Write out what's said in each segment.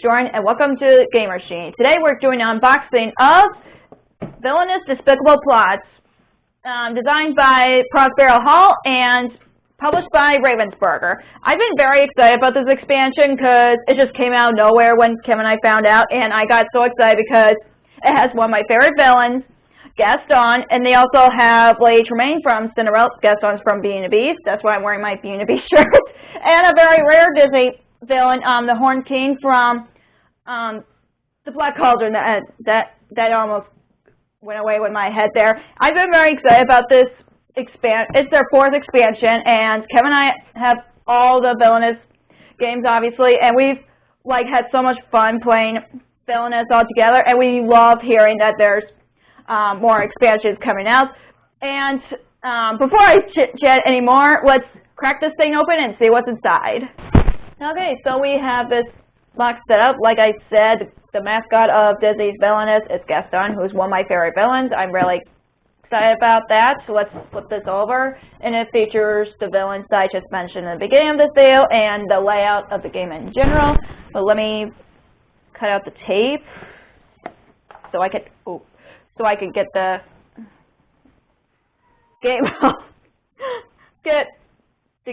Jordan, and welcome to Gamer Genie. Today we're doing an unboxing of Villainous Despicable Plots, designed by Prospero Hall and published by Ravensburger. I've been very excited about this expansion because it just came out of nowhere when Kim and I found out, and I got so excited because it has one of my favorite villains, Gaston, and they also have Lady Tremaine from Cinderella. Gaston's from Beauty and the Beast. That's why I'm wearing my Beauty and the Beast shirt. And a very rare Disney villain, the Horn King from the Black Cauldron. That almost went away with my head there. I've been very excited about this It's their 4th expansion, and Kevin and I have all the Villainous games, obviously, and we've had so much fun playing Villainous all together, and we love hearing that there's more expansions coming out. And before I chit-chat anymore, let's crack this thing open and see what's inside. Okay, so we have this box set up. Like I said, the mascot of Disney's Villainous is Gaston, who's one of my favorite villains. I'm really excited about that. So let's flip this over, and it features the villains that I just mentioned in the beginning of this video and the layout of the game in general. But let me cut out the tape so I could get the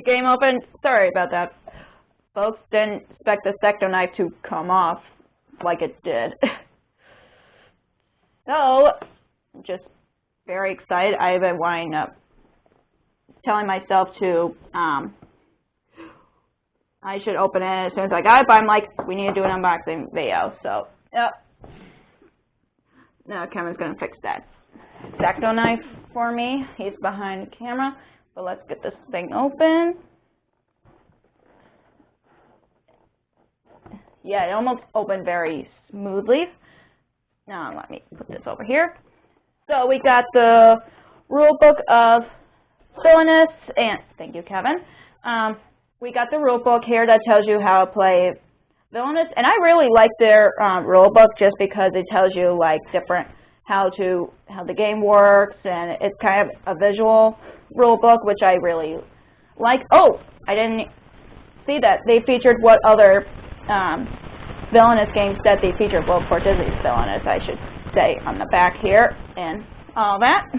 game open. Sorry about that, folks. Didn't expect the sector knife to come off like it did. So, just very excited. I've been winding up telling myself to I should open it as soon as I got it, but I'm like, we need to do an unboxing video. So, yep. Now Kevin's gonna fix that X-Acto knife for me. He's behind the camera. But let's get this thing open. Yeah, it almost opened very smoothly. Now let me put this over here. So we got the rulebook of Villainous, and thank you, Kevin. We got the rulebook here that tells you how to play Villainous, and I really like their rulebook just because it tells you different how the game works, and it's kind of a visual rulebook, which I really like. Oh, I didn't see that they featured what other Villainous games that they featured. Well, for Disney's Villainous, I should say, on the back here and all that.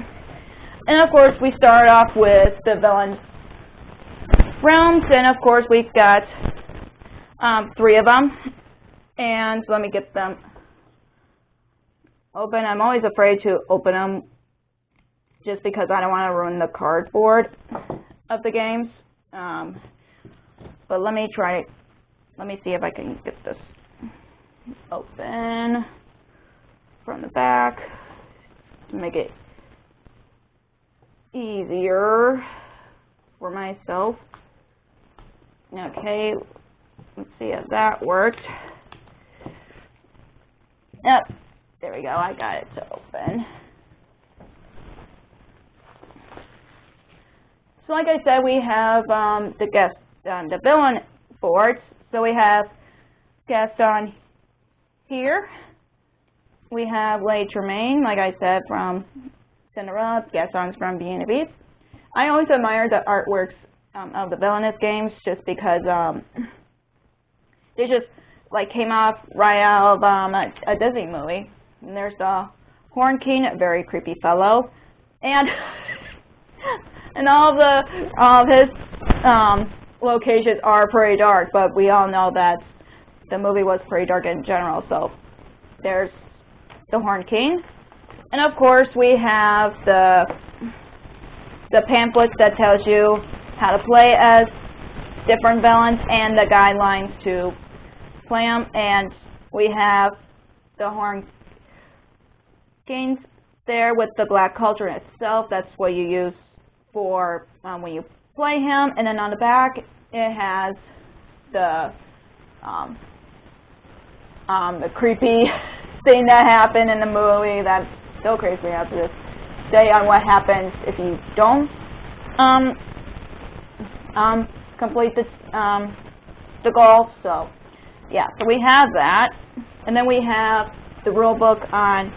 And of course, we start off with the villain realms, and of course, we've got 3 of them. And let me get them open. I'm always afraid to open them just because I don't want to ruin the cardboard of the games. But let me see if I can get this open from the back to make it easier for myself. Okay, let's see if that worked. Yep, there we go, I got it to open. So like I said, we have the villain boards. So we have Gaston here. We have Lady Tremaine, like I said, from Cinderella. Gaston's from Beauty and the Beast. I always admire the artworks of the Villainous games just because they just came off right out of a Disney movie. And there's the Horn King, a very creepy fellow, and and all of his locations are pretty dark, but we all know that the movie was pretty dark in general. So there's the Horn King, and of course we have the pamphlets that tells you how to play as different villains and the guidelines to play them. And we have the Horn King there with the Black Cauldron itself. That's what you use for when you play him. And then on the back it has the creepy thing that happened in the movie that still creeps me out to this day on what happens if you don't complete the goal. So yeah, so we have that, and then we have the rule book on,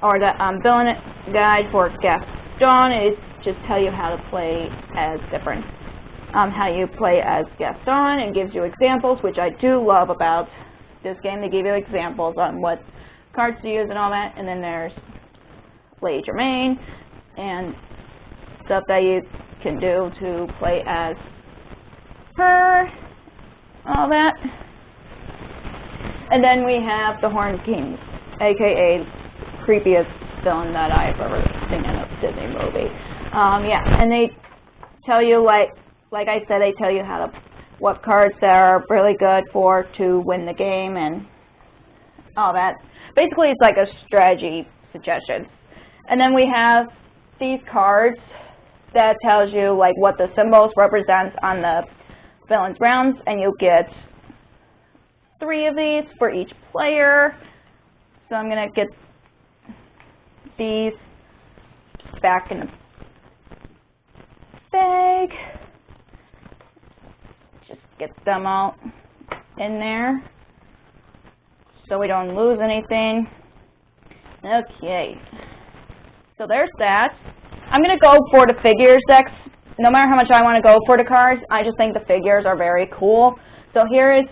or the villain guide for Gaston. It just tell you how to play as different how you play as Gaston, and gives you examples, which I do love about this game, they give you examples on what cards to use and all that. And then there's Lady Tremaine and stuff that you can do to play as her, all that. And then we have the Horned King, aka creepiest villain that I've ever seen in a Disney movie. Yeah, and they tell you, like I said, they tell you what cards are really good to win the game and all that. Basically, it's like a strategy suggestion. And then we have these cards that tells you like what the symbols represents on the villain's rounds, and you'll get 3 of these for each player. So I'm gonna get these back in the bag. Just get them all in there so we don't lose anything. Okay, so there's that. I'm going to go for the figures decks. No matter how much I want to go for the cards, I just think the figures are very cool. So here is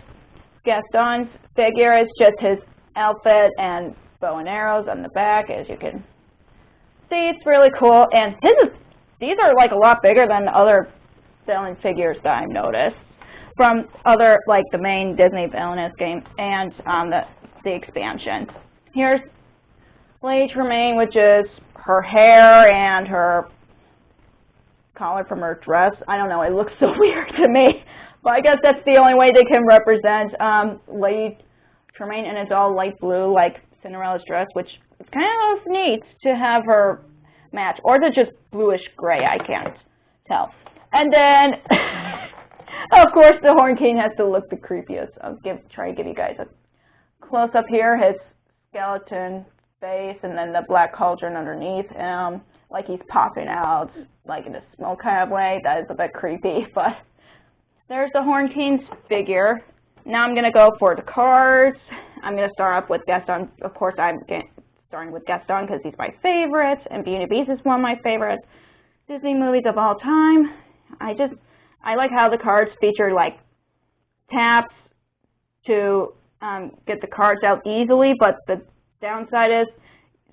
Gaston's figure. It's just his outfit and bow and arrows on the back, as you can see. It's really cool. And these are like a lot bigger than the other villain figures that I've noticed from other, like the main Disney Villainous game and the expansion. Here's Lady Tremaine, which is her hair and her collar from her dress. I don't know, it looks so weird to me. But I guess that's the only way they can represent Lady Tremaine, and it's all light blue, like Cinderella's dress, which is kind of neat to have her match. Or is it just bluish gray? I can't tell. And then, of course, the Horned King has to look the creepiest. I'll try to give you guys a close-up here. His skeleton face, and then the black cauldron underneath him, like he's popping out, like in a smoke kind of way. That is a bit creepy, but there's the Horned King's figure. Now I'm going to go for the cards. I'm going to start off with Gaston. Of course, I'm starting with Gaston because he's my favorite, and Beauty and the Beast is one of my favorite Disney movies of all time. I like how the cards feature like taps to get the cards out easily, but the downside is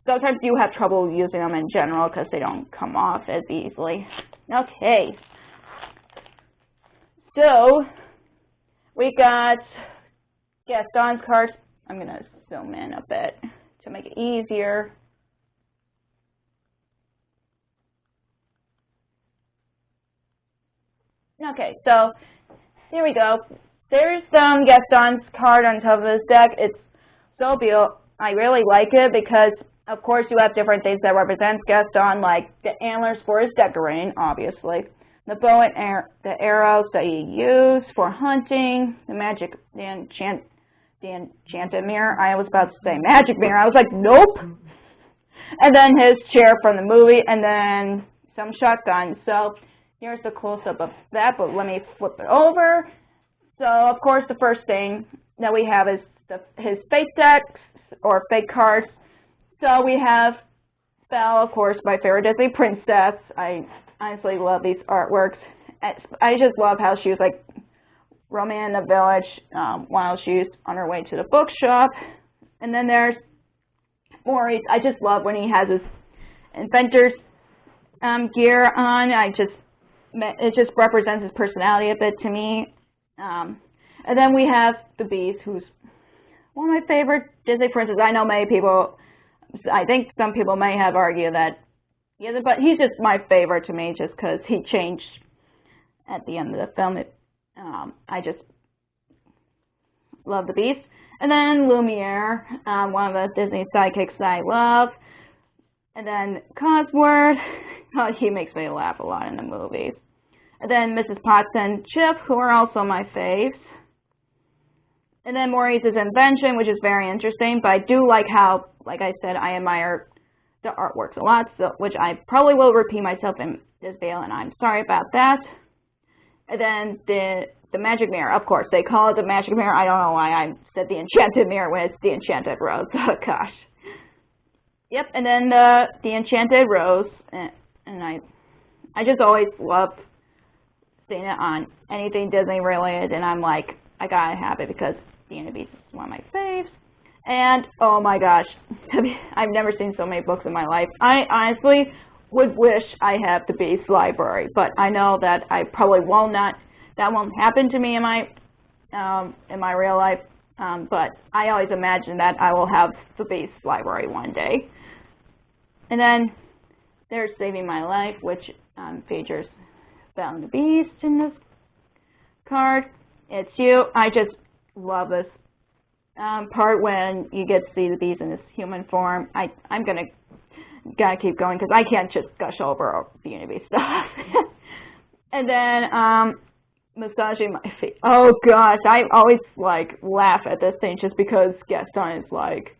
sometimes you have trouble using them in general because they don't come off as easily. Okay, so we got Gaston's cards. I'm going to zoom in a bit to make it easier. Okay, so here we go. There's Gaston's card on top of this deck. It's so beautiful. I really like it because, of course, you have different things that represent Gaston, like the antlers for his decorating, obviously, the bow and the arrows that you use for hunting, the enchanted mirror. I was about to say magic mirror. I was like, nope. And then his chair from the movie, and then some shotguns. So here's the close-up of that, but let me flip it over. So, of course, the first thing that we have is his fake decks, or fake cards. So we have Belle, of course, my favorite Disney princess. I honestly love these artworks. I just love how she was like roaming in the village while she's on her way to the bookshop. And then there's Maurice. I just love when he has his inventor's gear on. It just represents his personality a bit to me. And then we have the Beast, who's one of my favorite Disney princesses. I know I think some people may have argued that he isn't, but he's just my favorite to me just because he changed at the end of the film. I just love the Beast. And then Lumiere, one of the Disney sidekicks that I love. And then Cosworth, he makes me laugh a lot in the movies. And then Mrs. Potts and Chip, who are also my faves. And then Maurice's invention, which is very interesting, but I do like how, like I said, I admire the artworks a lot, which I probably will repeat myself in this video, and I'm sorry about that. And then the magic mirror, of course, they call it the magic mirror. I don't know why I said the enchanted mirror when it's the enchanted rose. Oh, gosh. Yep, and then the enchanted rose, and I just always love seeing it on anything Disney related, and I'm like, I gotta have it because Beauty and the Beast is one of my faves. And, oh my gosh, I've never seen so many books in my life. I honestly would wish I had the Beast library, but I know that I probably will not. That won't happen to me in my real life. But I always imagine that I will have the Beast library one day. And then there's Saving My Life, which features Belle and the Beast in this card. It's you. I just love this part when you get to see the Beast in this human form. I'm gotta keep going because I can't just gush over Beauty and the Beast stuff. And then massaging my feet. Oh gosh, I always like laugh at this thing just because Gaston is like,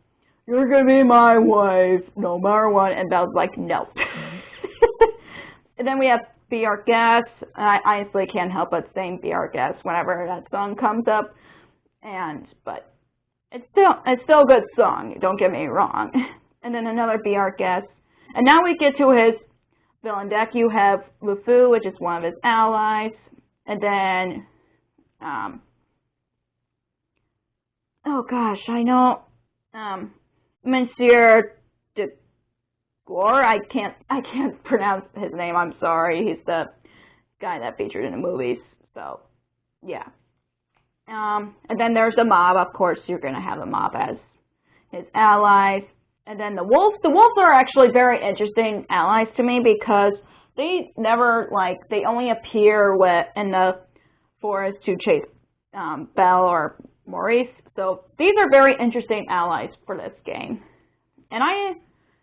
"You're gonna be my wife no matter what," and Belle's like, "No." And then we have Be Our Guest. I honestly can't help but sing Be Our Guest whenever that song comes up. But it's still a good song, don't get me wrong. And then another Be Our Guest. And now we get to his villain deck. You have LeFou, which is one of his allies. And then, oh gosh, I know, Monsieur de Gore. I can't pronounce his name. I'm sorry. He's the guy that featured in the movies. So, yeah. And then there's the mob. Of course, you're gonna have the mob as his allies. And then the wolves. The wolves are actually very interesting allies to me because they never, they only appear in the forest to chase Belle or Maurice. So these are very interesting allies for this game. And I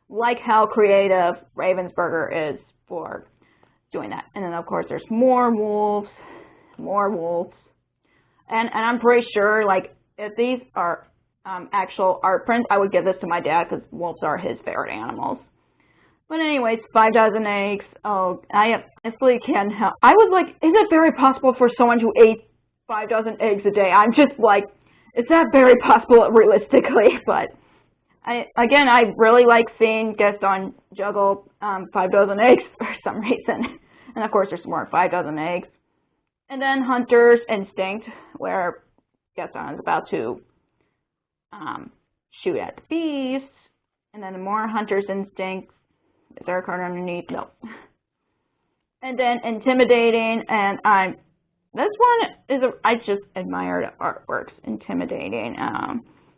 like how creative Ravensburger is for doing that. And then, of course, there's more wolves. And I'm pretty sure, if these are actual art prints, I would give this to my dad because wolves are his favorite animals. But anyways, 5 dozen eggs. Oh, I honestly can't help. I was like, is it very possible for someone who ate 5 dozen eggs a day? I'm just like, is that very possible realistically? But I really like seeing Gaston juggle 5 dozen eggs for some reason. And of course, there's more 5 dozen eggs. And then Hunter's Instinct, where Gaston is about to shoot at the beast. And then more Hunter's Instinct. Is there a card underneath? No. And then Intimidating, and this one is I just admire the artworks. Intimidating.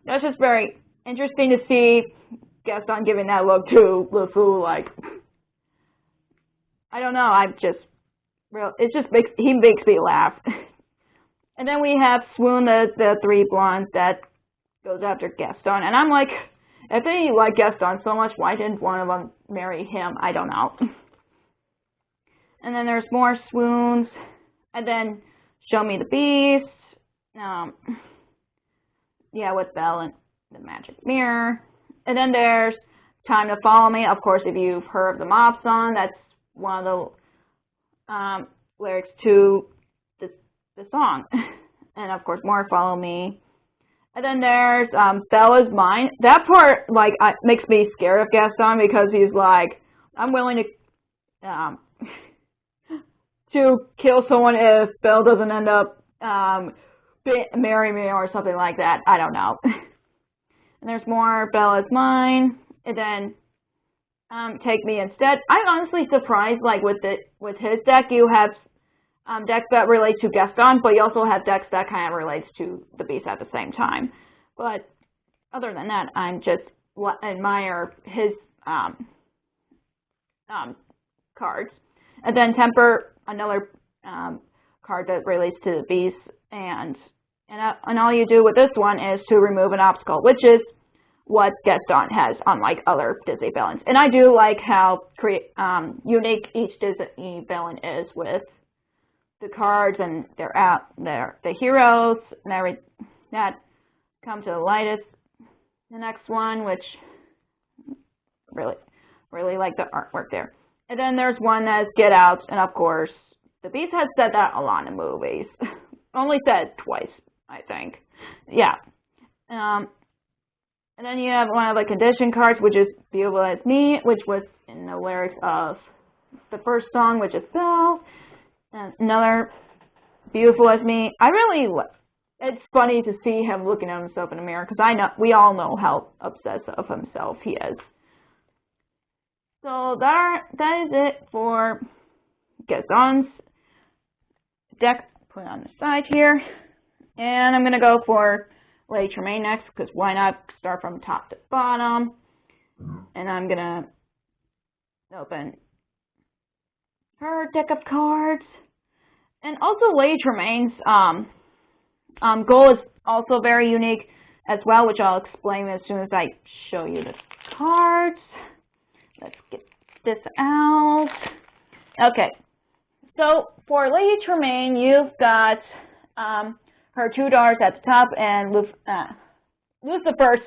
That's just very interesting to see Gaston giving that look to LeFou. I don't know. He makes me laugh. And then we have Swoon, the 3 blondes that goes after Gaston, and I'm like, if they like Gaston so much, why didn't one of them marry him? I don't know. And then there's more Swoons. And then Show Me the Beast. With Belle and the Magic Mirror. And then there's Time to Follow Me. Of course, if you've heard of the Mob song, that's one of the lyrics to the song. And of course, more Follow Me. And then there's Bella's Mine. That part, makes me scared of Gaston because he's like, I'm willing to kill someone if Belle doesn't end up marry me or something like that. I don't know. And there's more Bella's Mine. And then Take Me Instead. I'm honestly surprised, with his deck, you have decks that relate to Gaston, but you also have decks that kind of relates to the Beast at the same time. But other than that, I'm just admire his cards. And then Temper, another card that relates to the Beast, and all you do with this one is to remove an obstacle, which is what Gaston has, unlike other Disney villains. And I do like how unique each Disney villain is with the cards and the heroes and that come to the lightest. The next one, which really like the artwork there. And then there's one that's Get Out, and of course the Beast has said that a lot in movies. Only said twice, I think. Yeah. And then you have one of the condition cards, which is Beautiful as Me, which was in the lyrics of the first song, which is Belle. And another Beautiful as Me. it's funny to see him looking at himself in the mirror, because we all know how obsessed of himself he is. So that is it for Gazon's deck. Put it on the side here. And I'm going to go for Lady Tremaine next, because why not start from top to bottom. And I'm going to open her deck of cards. And also Lady Tremaine's goal is also very unique as well, which I'll explain as soon as I show you the cards. Let's get this out. Okay, so for Lady Tremaine, you've got her two daughters at the top, and Lucifer's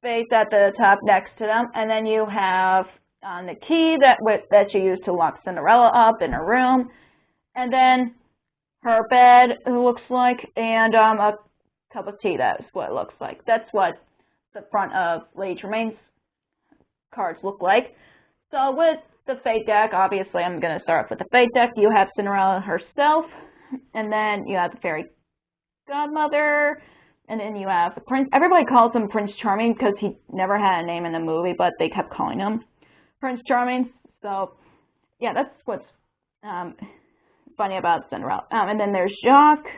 face at the top next to them, and then you have the key that she used to lock Cinderella up in her room, and then her bed, it looks like, and a cup of tea. That's what it looks like. That's what the front of Lady Tremaine's cards look like. So with the Fate deck, obviously I'm going to start off with the Fate deck. You have Cinderella herself, and then you have the Fairy Godmother, and then you have the Prince. Everybody calls him Prince Charming because he never had a name in the movie, but they kept calling him Prince Charming. So yeah, that's what's funny about Cinderella. And then there's Jacques,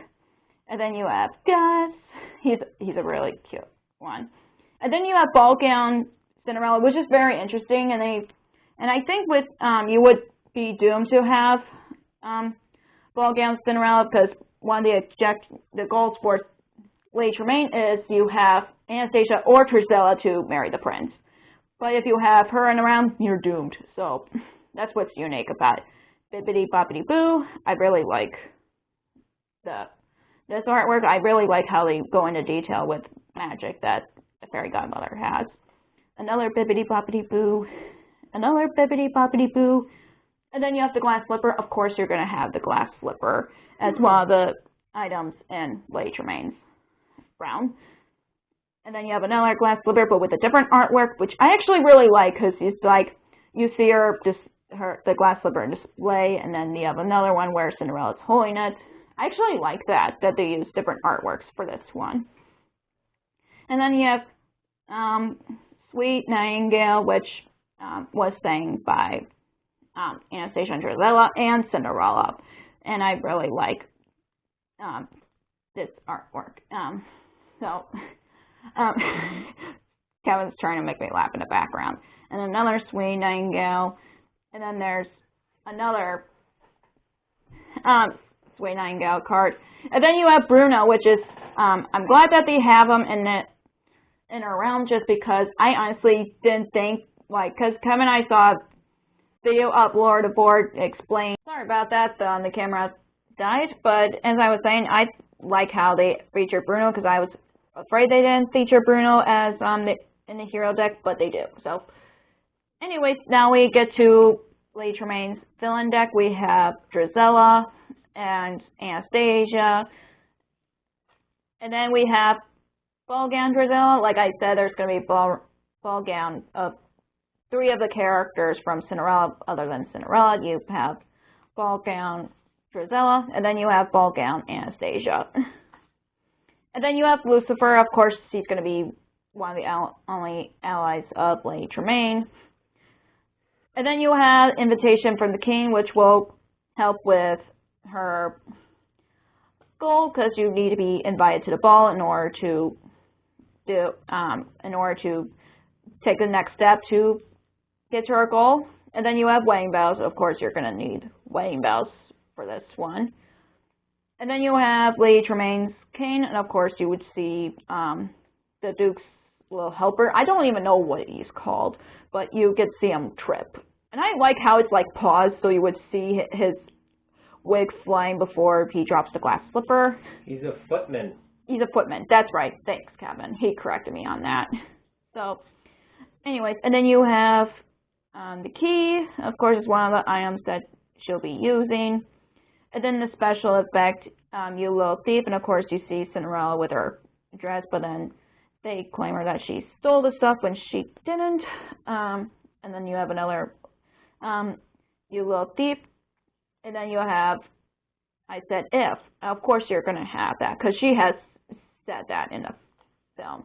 and then you have Gus. He's a really cute one. And then you have Ball Gown Cinderella, which is very interesting. And I think with you would be doomed to have Ball Gown Cinderella, because one of the goals for Lady Tremaine is you have Anastasia or Drusilla to marry the prince. But if you have her in around, you're doomed. So that's what's unique about it. Bibbidi Bobbidi Boo. I really like this artwork. I really like how they go into detail with magic that the Fairy Godmother has. Another Bibbidi Bobbidi Boo. Another Bibbidi Bobbidi Boo. And then you have the glass slipper. Of course, you're going to have the glass slipper as one of the items in Lady Tremaine's brown. And then you have another glass slipper, but with a different artwork, which I actually really like, because it's like, you see the glass slipper in display, and then you have another one where Cinderella's holding it. I actually like that they use different artworks for this one. And then you have Sweet Nightingale, which was sang by Anastasia and Drusilla and Cinderella. And I really like this artwork. Kevin's trying to make me laugh in the background. And another Sweet Nightingale. And then there's another Sweet Nightingale card. And then you have Bruno, which is, I'm glad that they have him in our realm, just because I honestly didn't think, because Kevin and I saw a video up Lord of Board explain. Sorry about that, the camera died, but as I was saying, I like how they feature Bruno, because I was afraid they didn't feature Bruno as in the hero deck, but they do. So anyways, now we get to Lady Tremaine's villain deck. We have Drusilla and Anastasia. And then we have Ball Gown Drusilla. Like I said, there's going to be ball gown of 3 of the characters from Cinderella. Other than Cinderella, you have Ball Gown Drusilla, and then you have Ball Gown Anastasia. And then you have Lucifer. Of course, he's going to be one of the only allies of Lady Tremaine. And then you have Invitation from the King, which will help with her goal, because you need to be invited to the ball in order to take the next step to get to her goal. And then you have Wedding Bells. Of course, you're going to need Wedding Bells for this one. And then you have Lady Tremaine's cane, and of course you would see the Duke's little helper. I don't even know what he's called, but you get to see him trip. And I like how it's like paused, so you would see his wig flying before he drops the glass slipper. He's a footman. He's a footman. That's right. Thanks, Kevin. He corrected me on that. So, anyways, and then you have the key. Of course, is one of the items that she'll be using. And then the special effect, you little thief, and of course you see Cinderella with her dress, but then they claim her that she stole the stuff when she didn't. And then you have another, you little thief, and then you have I said if. Of course you're going to have that because she has said that in the film.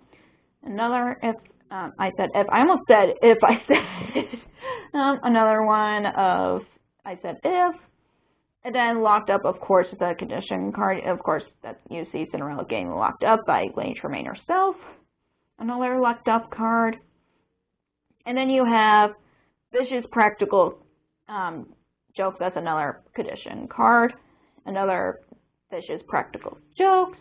Another if. I said if. I almost said if I said another one of I said if. And then locked up, of course, the condition card. Of course, that you see Cinderella getting locked up by Lady Tremaine herself. Another locked up card. And then you have Vicious Practical Jokes. That's another condition card. Another Vicious Practical Jokes.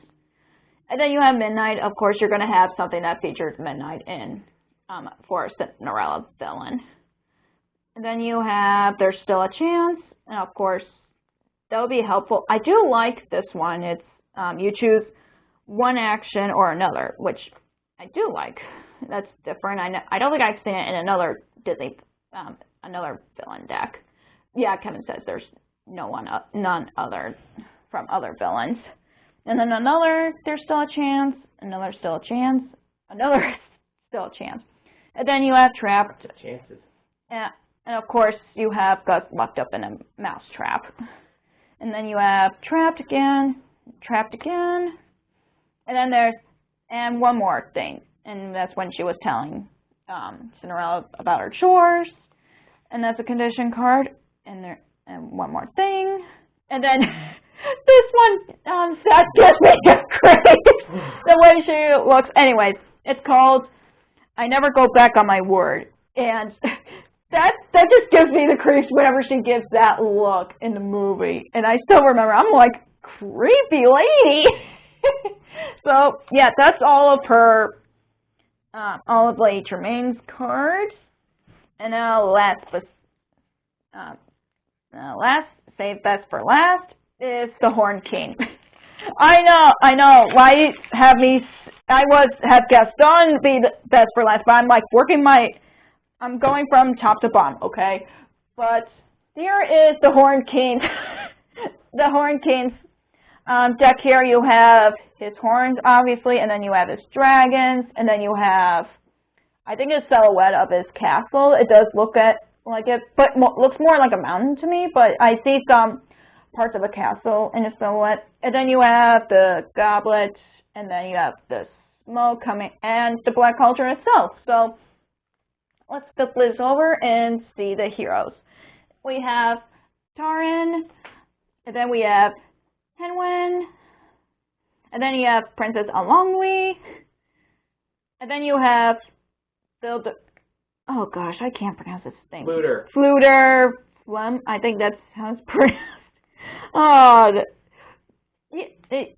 And then you have Midnight. Of course, you're going to have something that features Midnight in for a Cinderella villain. And then you have There's Still a Chance. And of course, that would be helpful. I do like this one. It's you choose one action or another, which I do like. That's different. I don't think I've seen it in another Disney, another villain deck. Yeah, Kevin says there's none other from other villains. And then another, There's Still a Chance, another Still a Chance, another Still a Chance. And then you have Trapped. Chances. And of course, you have Gus locked up in a mouse trap. And then you have Trapped again, and then there's, and one more thing, and that's when she was telling Cinderella about her chores, and that's a condition card, and one more thing, and then this one, that just made me crazy, the way she looks. Anyways, it's called I Never Go Back on My Word, and that just gives me the creeps whenever she gives that look in the movie. And I still remember, I'm like, creepy lady. So, yeah, that's all of her, all of Lady Tremaine's cards. And now last, save best for last, is the Horned King. I know, why have Gaston be the best for last, but I'm like I'm going from top to bottom, okay? But here is the Horned King. The Horned King's deck here. You have his horns, obviously, and then you have his dragons, and then you have, I think, a silhouette of his castle. It does look like it, but looks more like a mountain to me, but I see some parts of a castle in his silhouette. And then you have the goblet, and then you have the smoke coming, and the Black Cauldron itself. So let's flip this over and see the heroes. We have Tarin, and then we have Henwen, and then you have Princess Alongwy, and then you have oh gosh, I can't pronounce this thing. Fluter, I think that's how it's pronounced. Oh,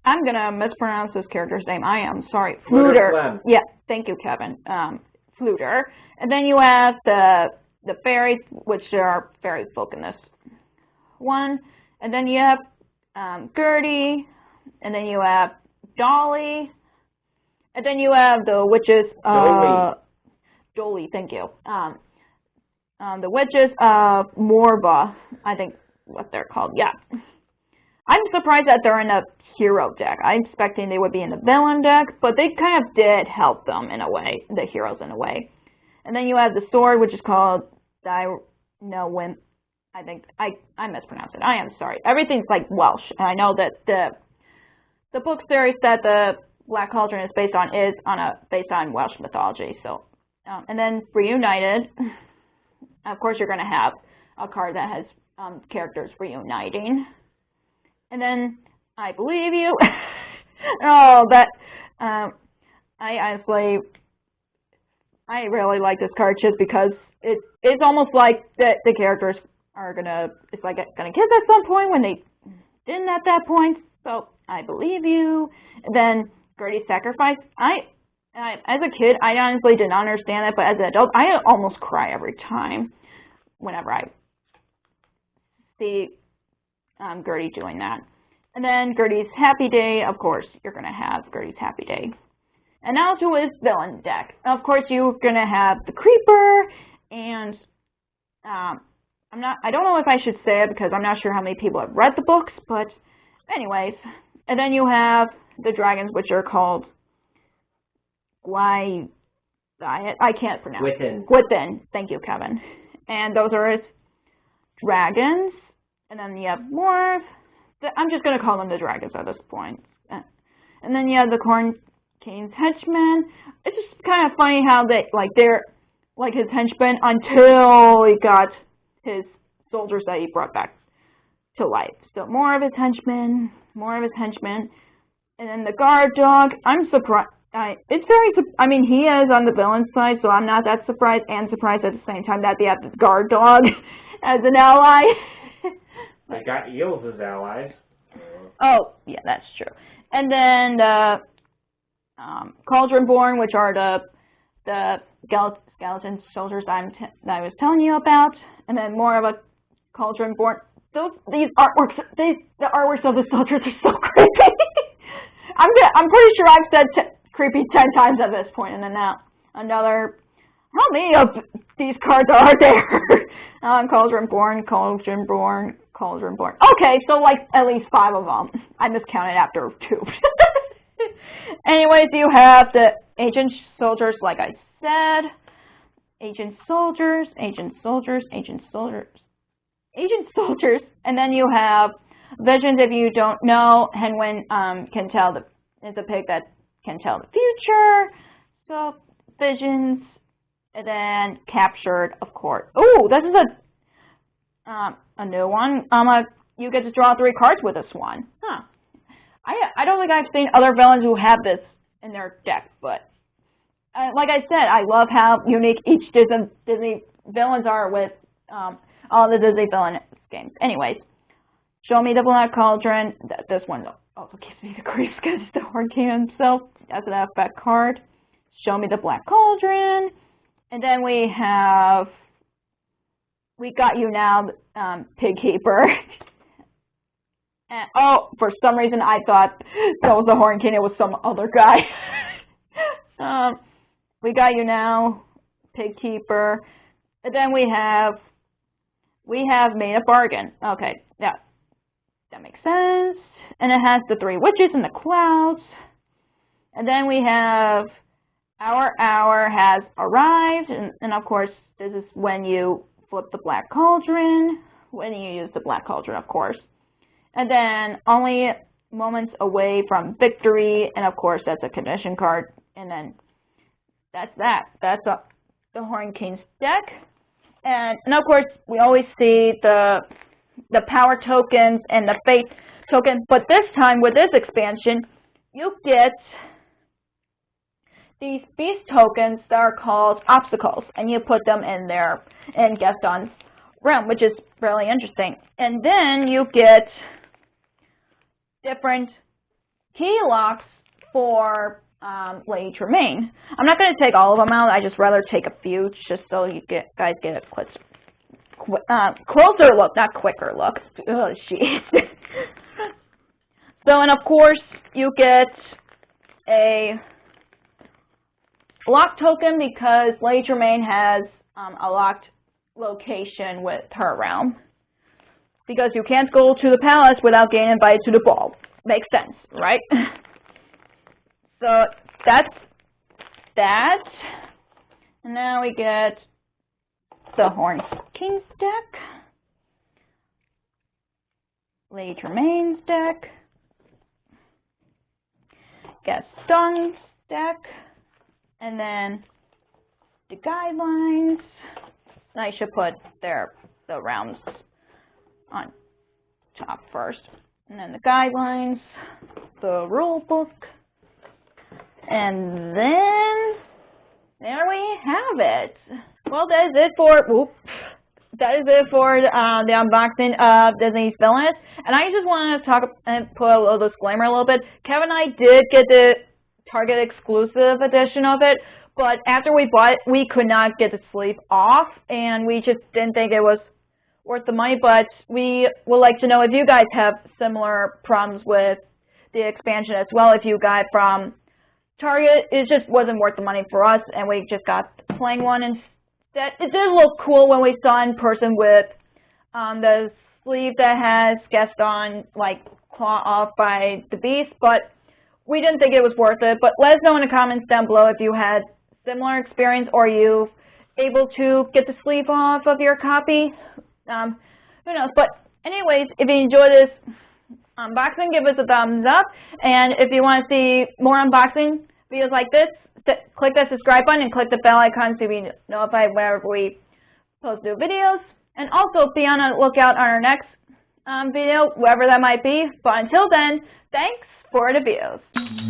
I'm gonna mispronounce this character's name. I am sorry. Fluter. Yeah, thank you, Kevin. Fluter. And then you have the fairies, which there are fairy folk in this one. And then you have Gertie. And then you have Dolly. And then you have the witches. Dolly, thank you. The witches of Morva, I think what they're called. Yeah. I'm surprised that they're in a hero deck. I'm expecting they would be in the villain deck, but they kind of did help them in a way, the heroes in a way. And then you have the sword, which is called Wimp. I think I mispronounced it. I am sorry. Everything's like Welsh, and I know that the book series that the Black Cauldron is based on Welsh mythology. So, and then Reunited. Of course, you're going to have a card that has characters reuniting. And then I Believe You. Oh, I honestly, I really like this card just because it's almost like the characters are gonna kiss at some point when they didn't at that point. So I Believe You. And then Gertie's Sacrifice. As a kid, I honestly did not understand it, but as an adult, I almost cry every time whenever I see Gertie doing that. And then Gertie's Happy Day, of course, you're going to have Gertie's Happy Day. And now to his villain deck. Of course, you're going to have the Creeper, and I don't know if I should say it because I'm not sure how many people have read the books, but anyways. And then you have the dragons, which are called I can't pronounce it. Gwithin. Thank you, Kevin. And those are his dragons. And then you have Morph, I'm just going to call them the dragons at this point. And then you have the Quarantine's henchmen. It's just kind of funny how they're like his henchmen until he got his soldiers that he brought back to life. So more of his henchmen, and then the guard dog. I'm surprised. I mean, he is on the villain side, so I'm not that surprised, and surprised at the same time that they have this guard dog as an ally. They got eels as allies. Oh, yeah, that's true. And then the Cauldron-born, which are the skeleton soldiers that I was telling you about, and then more of a Cauldron-born. The artworks of the soldiers are so creepy. I'm pretty sure I've said creepy 10 times at this point, and then now another. How many of these cards are there? Cauldron-born. Okay, so like at least 5 of them. I miscounted after 2. Anyways, you have the ancient soldiers, like I said. Ancient soldiers. And then you have visions. If you don't know, Henwin is a pig that can tell the future. So visions. And then captured, of course. Oh, this is a new one. You get to draw 3 cards with this one. Huh. I don't think I've seen other villains who have this in their deck, but like I said, I love how unique each Disney villains are with all the Disney villain games. Anyways, show me the Black Cauldron. This one also gives me the creeps because it's the Horn King himself. That's an effect card. Show me the Black Cauldron. And then we got you now, Pig Keeper. And, for some reason I thought that was the Horn King. It was some other guy. We got you now, Pig Keeper. And then we have made a bargain. Okay, yeah, that makes sense. And it has the 3 witches in the clouds. And then we have our hour has arrived, and of course, this is when you flip the Black Cauldron, when you use the Black Cauldron, of course. And then only moments away from victory, and of course, that's a condition card. And then that's that. That's the Horn King's deck. And of course, we always see the power tokens and the fate token, but this time with this expansion, you get these beast tokens that are called obstacles, and you put them in Gaston's realm, which is really interesting. And then you get different key locks for Lady Tremaine. I'm not going to take all of them out. I just rather take a few, just so you guys get a closer look, not quicker look. Oh, jeez. So, and of course, you get a lock token because Lady Tremaine has a locked location with her realm. Because you can't go to the palace without getting invited to the ball. Makes sense, right? So that's that. And now we get the Horn King's deck, Lady Tremaine's deck, Gaston's deck, and then the guidelines. I should put the realms on top first. And then the guidelines, the rule book, and then there we have it. Well, that is it for the unboxing of Disney's Villainous. And I just want to talk and put a little disclaimer a little bit. Kevin and I did get the Target exclusive edition of it, but after we bought it, we could not get the sleeve off, and we just didn't think it was worth the money. But we would like to know if you guys have similar problems with the expansion as well. If you got from Target, it just wasn't worth the money for us, and we just got the plain one instead. It did look cool when we saw in person with the sleeve that has Gaston like claw off by the beast, but we didn't think it was worth it. But let us know in the comments down below if you had similar experience or you able to get the sleeve off of your copy. Who knows? But anyways, if you enjoy this unboxing, give us a thumbs up. And if you want to see more unboxing videos like this, click the subscribe button and click the bell icon to be notified whenever we post new videos. And also be on the lookout on our next video, wherever that might be. But until then, thanks for the videos.